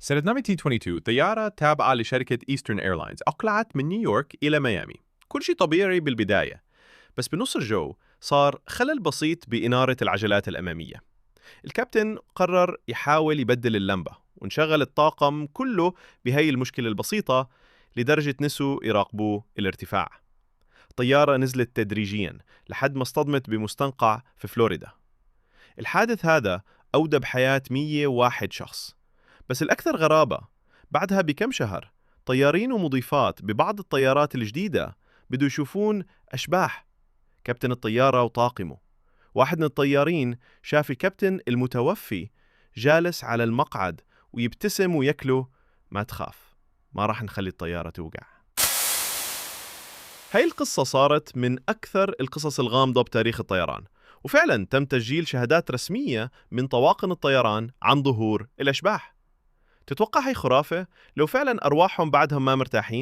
سنة 1922 طيارة تابعة لشركة إيسترن إيرلاينز أقلعت من نيويورك إلى ميامي. كل شيء طبيعي بالبداية، بس بنص الجو صار خلل بسيط بإنارة العجلات الأمامية. الكابتن قرر يحاول يبدل اللمبة، وانشغل الطاقم كله بهي المشكلة البسيطة لدرجة نسوا يراقبوا الارتفاع. الطيارة نزلت تدريجياً لحد ما اصطدمت بمستنقع في فلوريدا. الحادث هذا أودى بحياة 101 شخص. بس الأكثر غرابة، بعدها بكم شهر طيارين ومضيفات ببعض الطيارات الجديدة بدوا يشوفون أشباح كابتن الطيارة وطاقمه. واحد من الطيارين شاف الكابتن المتوفي جالس على المقعد ويبتسم ويكله: ما تخاف، ما راح نخلي الطيارة توقع. هاي القصة صارت من أكثر القصص الغامضة بتاريخ الطيران، وفعلا تم تسجيل شهادات رسمية من طواقم الطيران عن ظهور الأشباح. تتوقع هي خرافة؟ لو فعلا أرواحهم بعدهم ما مرتاحين؟